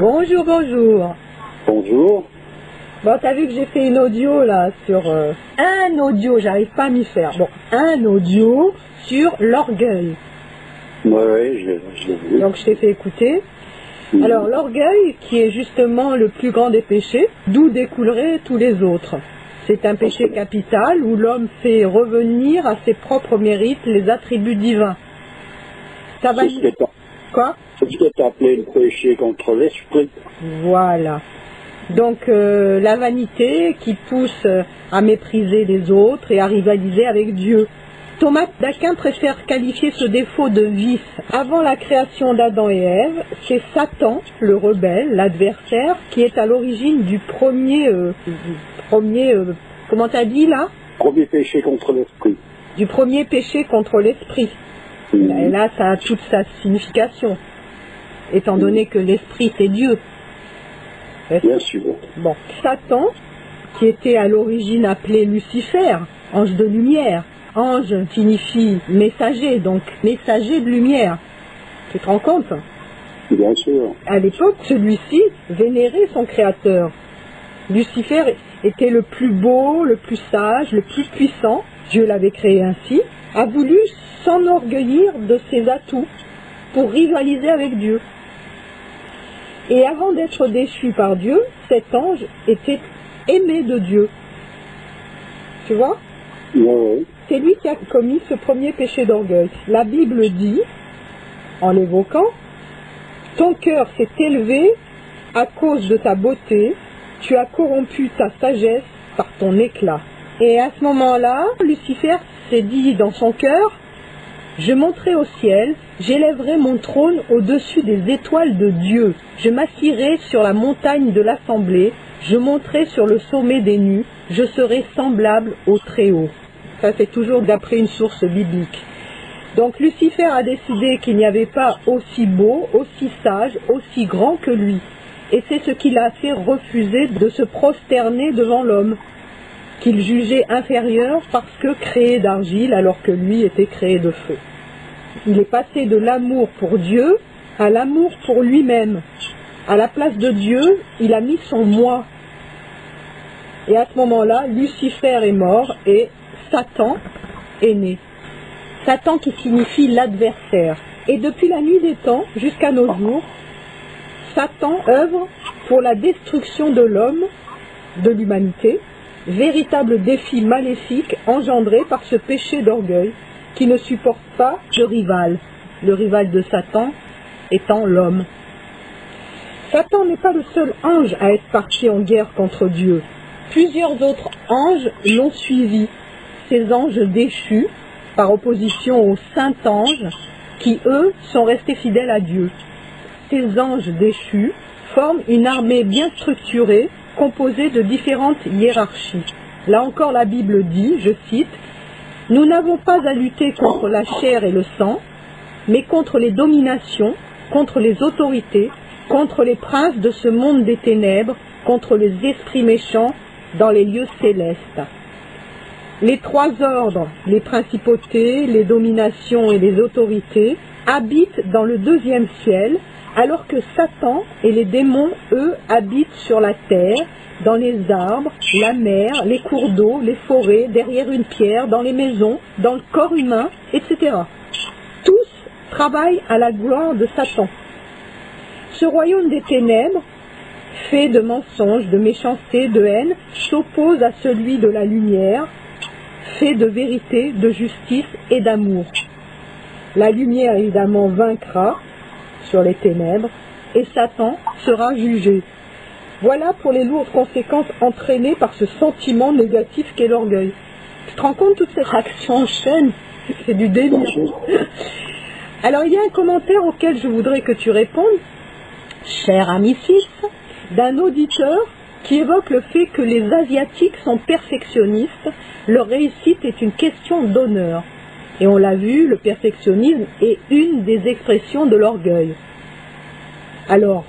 Bonjour, bonjour. Bonjour. Bon, t'as vu que j'ai fait une audio là sur... un audio, j'arrive pas à m'y faire. Bon, un audio sur l'orgueil. Oui, je l'ai vu. Donc je t'ai fait écouter. Alors l'orgueil, qui est justement le plus grand des péchés, d'où découleraient tous les autres. C'est un péché capital où l'homme fait revenir à ses propres mérites les attributs divins. Ça va... Quoi? C'est ce qui est appelé le péché contre l'esprit. Voilà. Donc la vanité qui pousse à mépriser les autres et à rivaliser avec Dieu. Thomas d'Aquin préfère qualifier ce défaut de vice. Avant la création d'Adam et Ève, c'est Satan, le rebelle, l'adversaire, qui est à l'origine du premier comment t'as dit là? Premier péché contre l'esprit. Du premier péché contre l'esprit. Et là, ça a toute sa signification, étant donné que l'esprit c'est Dieu. Bien sûr. Bon, Satan, qui était à l'origine appelé Lucifer, ange de lumière. Ange signifie messager, donc messager de lumière. Tu te rends compte? Bien sûr. À l'époque, celui-ci vénérait son créateur. Lucifer était le plus beau, le plus sage, le plus puissant. Dieu l'avait créé ainsi. A voulu s'enorgueillir de ses atouts pour rivaliser avec Dieu. Et avant d'être déchu par Dieu, cet ange était aimé de Dieu. Tu vois? Oui. C'est lui qui a commis ce premier péché d'orgueil. La Bible dit, en l'évoquant, « Ton cœur s'est élevé à cause de ta beauté, tu as corrompu ta sagesse par ton éclat. » Et à ce moment-là, Lucifer s'est dit dans son cœur, « Je monterai au ciel, j'élèverai mon trône au-dessus des étoiles de Dieu. Je m'assirai sur la montagne de l'assemblée, je monterai sur le sommet des nues, je serai semblable au Très-Haut. » Ça, c'est toujours d'après une source biblique. Donc Lucifer a décidé qu'il n'y avait pas aussi beau, aussi sage, aussi grand que lui. Et c'est ce qui l'a fait refuser de se prosterner devant l'homme, qu'il jugeait inférieur parce que créé d'argile alors que lui était créé de feu. Il est passé de l'amour pour Dieu à l'amour pour lui-même. À la place de Dieu, il a mis son moi. Et à ce moment-là, Lucifer est mort et Satan est né. Satan qui signifie l'adversaire. Et depuis la nuit des temps jusqu'à nos jours, Satan œuvre pour la destruction de l'homme, de l'humanité, véritable défi maléfique engendré par ce péché d'orgueil qui ne supporte pas le rival de Satan étant l'homme. Satan n'est pas le seul ange à être parti en guerre contre Dieu. Plusieurs autres anges l'ont suivi. Ces anges déchus, par opposition aux saints anges, qui eux sont restés fidèles à Dieu. Ces anges déchus forment une armée bien structurée, composée de différentes hiérarchies. Là encore la Bible dit, je cite, « Nous n'avons pas à lutter contre la chair et le sang, mais contre les dominations, contre les autorités, contre les princes de ce monde des ténèbres, contre les esprits méchants dans les lieux célestes. » Les trois ordres, les principautés, les dominations et les autorités, habitent dans le deuxième ciel, alors que Satan et les démons, eux, habitent sur la terre, dans les arbres, la mer, les cours d'eau, les forêts, derrière une pierre, dans les maisons, dans le corps humain, etc. Tous travaillent à la gloire de Satan. Ce royaume des ténèbres, fait de mensonges, de méchanceté, de haine, s'oppose à celui de la lumière, fait de vérité, de justice et d'amour. La lumière, évidemment, vaincra sur les ténèbres et Satan sera jugé. Voilà pour les lourdes conséquences entraînées par ce sentiment négatif qu'est l'orgueil. Tu te rends compte, toute cette action en chaîne? C'est du délire. Alors, il y a un commentaire auquel je voudrais que tu répondes, cher ami fils, d'un auditeur qui évoque le fait que les Asiatiques sont perfectionnistes, leur réussite est une question d'honneur. Et on l'a vu, le perfectionnisme est une des expressions de l'orgueil. Alors,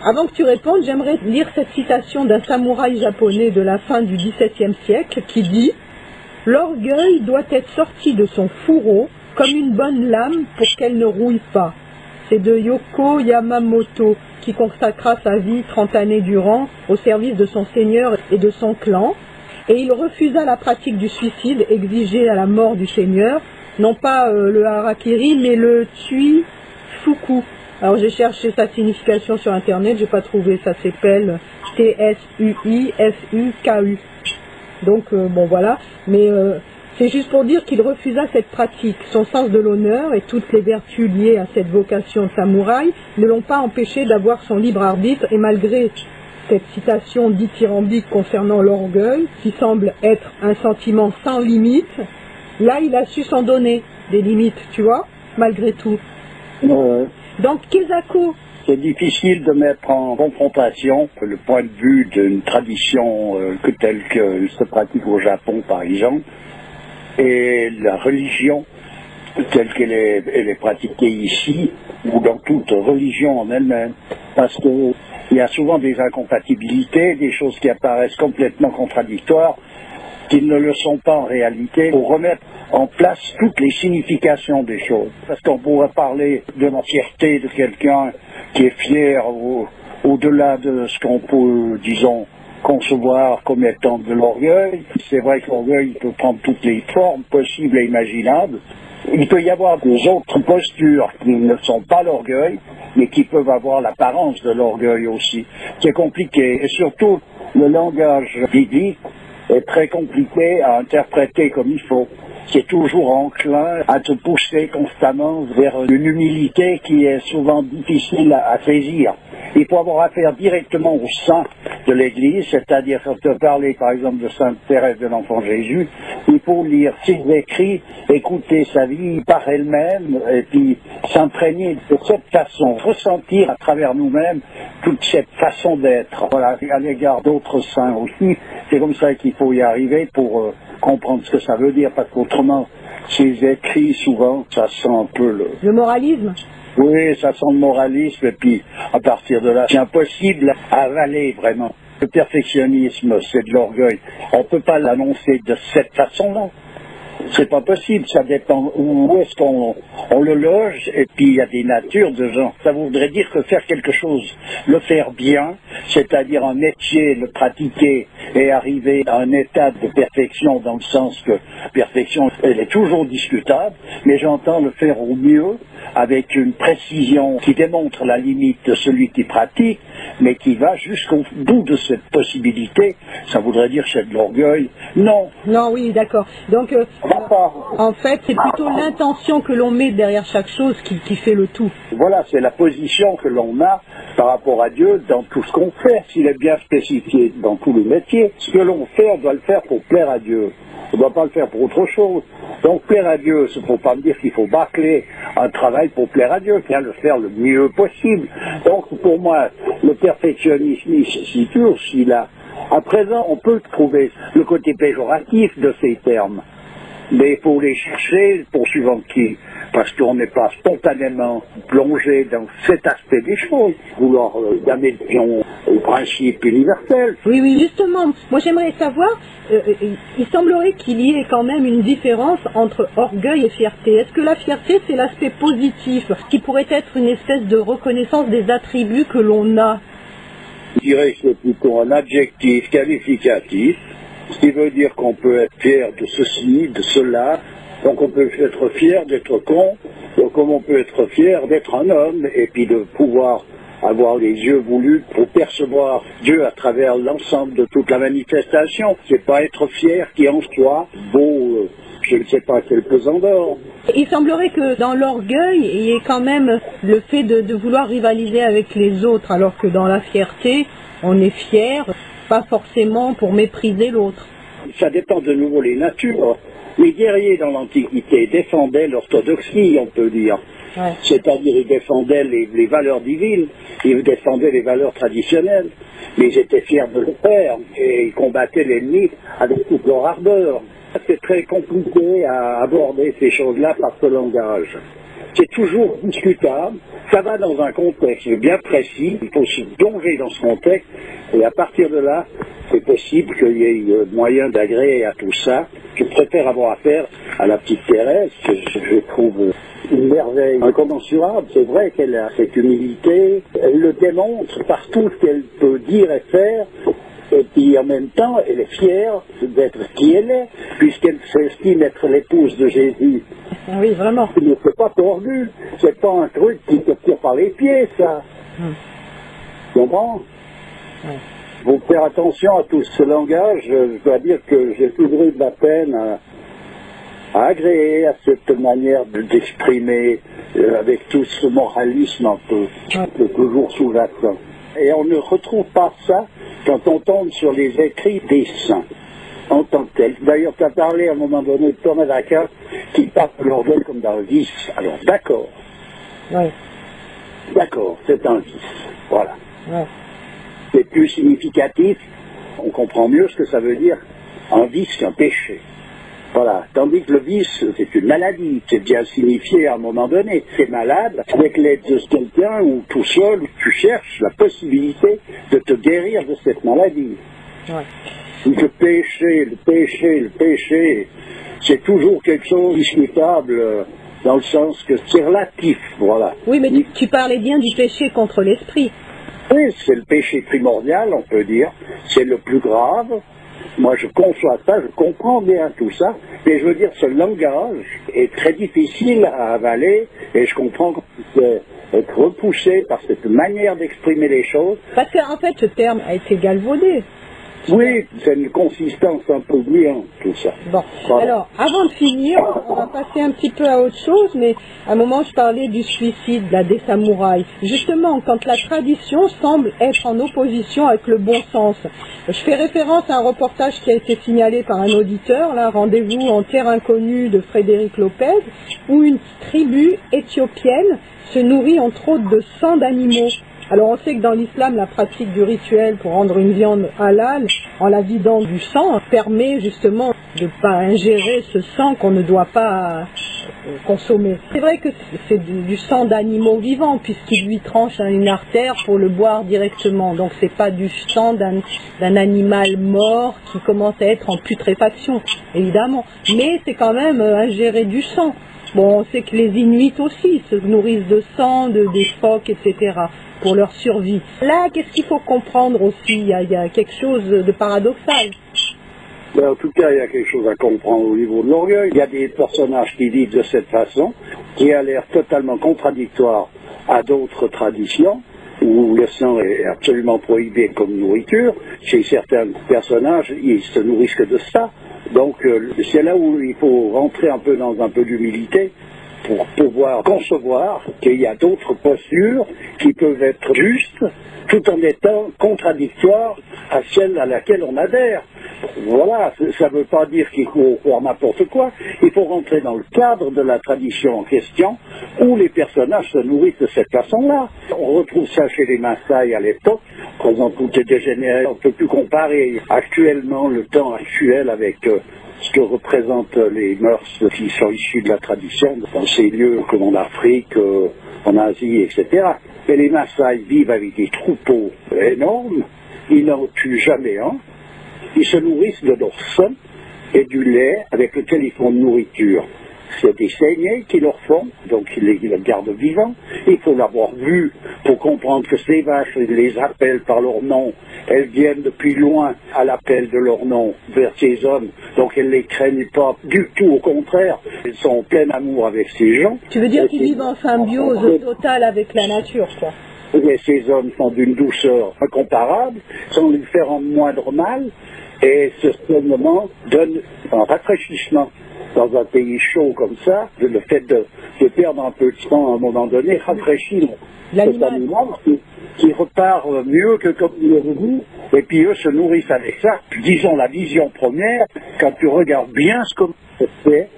avant que tu répondes, j'aimerais lire cette citation d'un samouraï japonais de la fin du XVIIe siècle qui dit « L'orgueil doit être sorti de son fourreau comme une bonne lame pour qu'elle ne rouille pas. c'est de Yoko Yamamoto, qui consacra sa vie 30 années durant au service de son seigneur et de son clan. Et il refusa la pratique du suicide exigé à la mort du seigneur, non pas le harakiri, mais le tui fuku. Alors j'ai cherché sa signification sur internet, j'ai pas trouvé, ça s'appelle T-S-U-I-F-U-K-U. Donc bon voilà, mais c'est juste pour dire qu'il refusa cette pratique. Son sens de l'honneur et toutes les vertus liées à cette vocation de samouraï ne l'ont pas empêché d'avoir son libre arbitre, et malgré cette citation dithyrambique concernant l'orgueil, qui semble être un sentiment sans limite, là il a su s'en donner des limites, tu vois, malgré tout. Donc Kesako, c'est difficile de mettre en confrontation le point de vue d'une tradition telle que se pratique au Japon par exemple, et la religion telle qu'elle est pratiquée ici, ou dans toute religion en elle-même, parce qu'il y a souvent des incompatibilités, des choses qui apparaissent complètement contradictoires, qui ne le sont pas en réalité, pour remettre en place toutes les significations des choses. Parce qu'on pourrait parler de la fierté de quelqu'un qui est fier au-delà de ce qu'on peut, disons, concevoir comme étant de l'orgueil. C'est vrai que l'orgueil peut prendre toutes les formes possibles et imaginables. Il peut y avoir des autres postures qui ne sont pas l'orgueil, mais qui peuvent avoir l'apparence de l'orgueil aussi. C'est compliqué. Et surtout, le langage biblique est très compliqué à interpréter comme il faut. C'est toujours enclin à te pousser constamment vers une humilité qui est souvent difficile à saisir. Il faut avoir affaire directement au sein de l'Église, c'est-à-dire quand tu parlais par exemple de Sainte Thérèse de l'Enfant Jésus, il faut lire ses écrits, écouter sa vie par elle-même, et puis s'imprégner de cette façon, ressentir à travers nous-mêmes toute cette façon d'être. Voilà, à l'égard d'autres saints aussi, c'est comme ça qu'il faut y arriver pour comprendre ce que ça veut dire, parce qu'autrement, ces écrits, souvent, ça sent un peu le moralisme. Oui, ça sent le moralisme, et puis, à partir de là, c'est impossible à avaler, vraiment. Le perfectionnisme, c'est de l'orgueil. On ne peut pas l'annoncer de cette façon-là. C'est pas possible, ça dépend où est-ce qu'on le loge, et puis il y a des natures de gens. Ça voudrait dire que faire quelque chose, le faire bien, c'est-à-dire un métier, le pratiquer et arriver à un état de perfection, dans le sens que perfection, elle est toujours discutable, mais j'entends le faire au mieux, avec une précision qui démontre la limite de celui qui pratique, mais qui va jusqu'au bout de cette possibilité. Ça voudrait dire que c'est de l'orgueil. Non. Non, oui, d'accord. Donc, en fait, c'est plutôt l'intention que l'on met derrière chaque chose qui fait le tout. Voilà, c'est la position que l'on a par rapport à Dieu dans tout ce qu'on fait. S'il est bien spécifié dans tous les métiers, ce que l'on fait, on doit le faire pour plaire à Dieu. On ne doit pas le faire pour autre chose. Donc plaire à Dieu, il ne faut pas me dire qu'il faut bâcler un travail pour plaire à Dieu, bien le faire le mieux possible. Donc pour moi, le perfectionnisme, il se situe aussi là. À présent, on peut trouver le côté péjoratif de ces termes. Mais il faut les chercher poursuivant qui, parce qu'on n'est pas spontanément plongé dans cet aspect des choses, vouloir donner le pion au principe universel. Oui, oui, justement, moi j'aimerais savoir, il semblerait qu'il y ait quand même une différence entre orgueil et fierté. Est-ce que la fierté c'est l'aspect positif, qui pourrait être une espèce de reconnaissance des attributs que l'on a? Je dirais que c'est plutôt un adjectif qualificatif, ce qui veut dire qu'on peut être fier de ceci, de cela. Donc on peut être fier d'être con, comme on peut être fier d'être un homme, et puis de pouvoir avoir les yeux voulus pour percevoir Dieu à travers l'ensemble de toute la manifestation. C'est pas être fier qui en soi vaut, je ne sais pas quel pesant d'or. Il semblerait que dans l'orgueil, il y ait quand même le fait de vouloir rivaliser avec les autres, alors que dans la fierté, on est fier, pas forcément pour mépriser l'autre. Ça dépend de nouveau des natures. Les guerriers dans l'Antiquité défendaient l'orthodoxie, on peut dire. Ouais. C'est-à-dire ils défendaient les valeurs divines, ils défendaient les valeurs traditionnelles, mais ils étaient fiers de le faire et ils combattaient l'ennemi avec toute leur ardeur. C'est très compliqué à aborder ces choses-là par ce langage. C'est toujours discutable, ça va dans un contexte bien précis, il faut se plonger dans ce contexte, et à partir de là, c'est possible qu'il y ait moyen d'agréer à tout ça, Je préfère avoir affaire à la petite Thérèse, que je trouve une merveille incommensurable. C'est vrai qu'elle a cette humilité, elle le démontre par tout ce qu'elle peut dire et faire, et puis en même temps, elle est fière d'être qui elle est, puisqu'elle s'estime être l'épouse de Jésus. Oui, vraiment. Mais c'est pas tordu, c'est pas un truc qui te tire par les pieds, ça. Tu comprends? Faut faire attention à tout ce langage. Je dois dire que j'ai toujours eu de la peine à agréer à cette manière d'exprimer avec tout ce moralisme un peu, toujours sous-jacent. Et on ne retrouve pas ça quand on tombe sur les écrits des saints en tant que tels. D'ailleurs, tu as parlé à un moment donné de Thomas d'Aquin qui parle de l'orgueil comme d'un vice. Alors, d'accord. Oui. D'accord, c'est un vice. Voilà. Ouais. C'est plus significatif, on comprend mieux ce que ça veut dire un vice qu'un péché. Voilà. Tandis que le vice, c'est une maladie, c'est bien signifié à un moment donné. C'est malade, avec l'aide de quelqu'un ou tout seul, tu cherches la possibilité de te guérir de cette maladie. Ouais. Le péché, c'est toujours quelque chose de discutable dans le sens que c'est relatif, voilà. Oui, mais tu parlais bien du péché contre l'esprit. Oui, c'est le péché primordial, on peut dire. C'est le plus grave. Moi, je conçois ça, je comprends bien tout ça. Mais je veux dire, ce langage est très difficile à avaler et je comprends qu'on puisse être repoussé par cette manière d'exprimer les choses. Parce qu'en fait, ce terme a été galvaudé. Oui, c'est une consistance un peu brillante, tout ça. Bon, voilà. Alors, avant de finir, on va passer un petit peu à autre chose, mais à un moment, je parlais du suicide, là, des samouraïs. Justement, quand la tradition semble être en opposition avec le bon sens. Je fais référence à un reportage qui a été signalé par un auditeur, là, Rendez-vous en terre inconnue de Frédéric Lopez, où une tribu éthiopienne se nourrit entre autres de sang d'animaux. Alors on sait que dans l'islam, la pratique du rituel pour rendre une viande halal, en la vidant du sang, permet justement de ne pas ingérer ce sang qu'on ne doit pas consommer. C'est vrai que c'est du sang d'animaux vivants, puisqu'il lui tranche une artère pour le boire directement. Donc c'est pas du sang d'un animal mort qui commence à être en putréfaction, évidemment. Mais c'est quand même ingérer du sang. Bon, on sait que les Inuits aussi se nourrissent de sang, des phoques, etc., pour leur survie. Là, qu'est-ce qu'il faut comprendre aussi? Il y a quelque chose de paradoxal. En tout cas, il y a quelque chose à comprendre au niveau de l'orgueil. Il y a des personnages qui vivent de cette façon, qui a l'air totalement contradictoire à d'autres traditions, où le sang est absolument prohibé comme nourriture. Chez certains personnages, ils se nourrissent que de ça. Donc, c'est là où il faut rentrer un peu dans un peu d'humilité pour pouvoir concevoir qu'il y a d'autres postures qui peuvent être justes tout en étant contradictoires à celle à laquelle on adhère. Voilà, ça ne veut pas dire qu'il faut faire n'importe quoi, il faut rentrer dans le cadre de la tradition en question où les personnages se nourrissent de cette façon-là. On retrouve ça chez les Maasai à l'époque, présent tout est dégénéré, on ne peut plus comparer actuellement le temps actuel avec ce que représentent les mœurs qui sont issues de la tradition dans ces lieux comme en Afrique, en Asie, etc. Et les Maasai vivent avec des troupeaux énormes, ils n'en tuent jamais un, ils se nourrissent de leur sang et du lait avec lequel ils font de nourriture. C'est des saignées qu'ils leur font, donc ils les gardent vivants. Il faut l'avoir vu pour comprendre que ces vaches, ils les appellent par leur nom. Elles viennent depuis loin à l'appel de leur nom vers ces hommes. Donc elles ne les craignent pas du tout, au contraire. Elles sont en plein amour avec ces gens. Tu veux dire qu'ils vivent en symbiose totale avec la nature, quoi. Et ces hommes sont d'une douceur incomparable, sans lui faire en moindre mal, et ce saignement donne un rafraîchissement. Dans un pays chaud comme ça, le fait de perdre un peu de sang à un moment donné rafraîchit cet animal qui repart mieux que comme il est venu, et puis eux se nourrissent avec ça. Disons la vision première, quand tu regardes bien ce que c'est fait,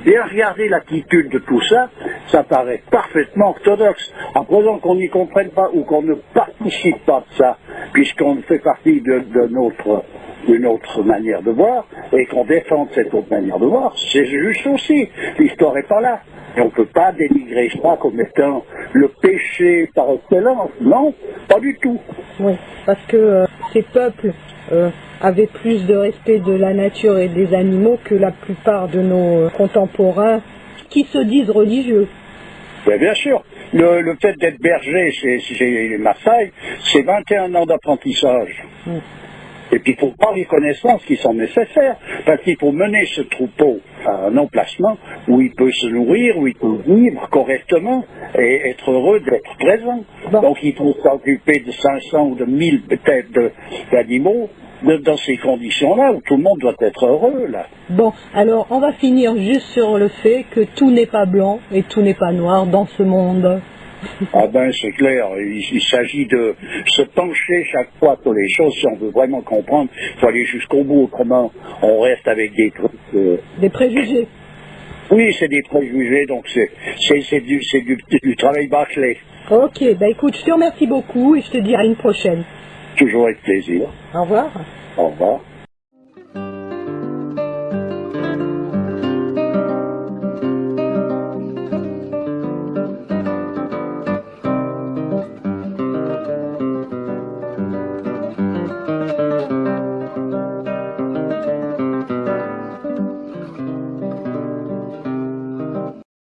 bien regarder l'attitude de tout ça, ça paraît parfaitement orthodoxe. À présent qu'on n'y comprenne pas ou qu'on ne participe pas de ça, puisqu'on fait partie d'une autre manière de voir, et qu'on défende cette autre manière de voir, c'est juste aussi. L'histoire n'est pas là. Et on ne peut pas dénigrer ça comme étant le péché par excellence. Non, pas du tout. Oui, parce que ces peuples avaient plus de respect de la nature et des animaux que la plupart de nos contemporains qui se disent religieux. Mais bien sûr, le fait d'être berger chez les Maasai, c'est 21 ans d'apprentissage. Et puis il faut prendre les connaissances qui sont nécessaires, parce qu'il faut mener ce troupeau à un emplacement où il peut se nourrir, où il peut vivre correctement et être heureux d'être présent. Bon. Donc il faut s'occuper de 500 ou de 1000 peut-être d'animaux dans ces conditions-là, où tout le monde doit être heureux, là. Bon, alors on va finir juste sur le fait que tout n'est pas blanc et tout n'est pas noir dans ce monde. Ah ben c'est clair, il s'agit de se pencher chaque fois sur les choses, si on veut vraiment comprendre, il faut aller jusqu'au bout, autrement on reste avec des trucs... Des préjugés. Oui, c'est des préjugés, donc c'est du travail bâclé. Ok, bah écoute, je te remercie beaucoup et je te dis à une prochaine. Toujours avec plaisir. Au revoir. Au revoir.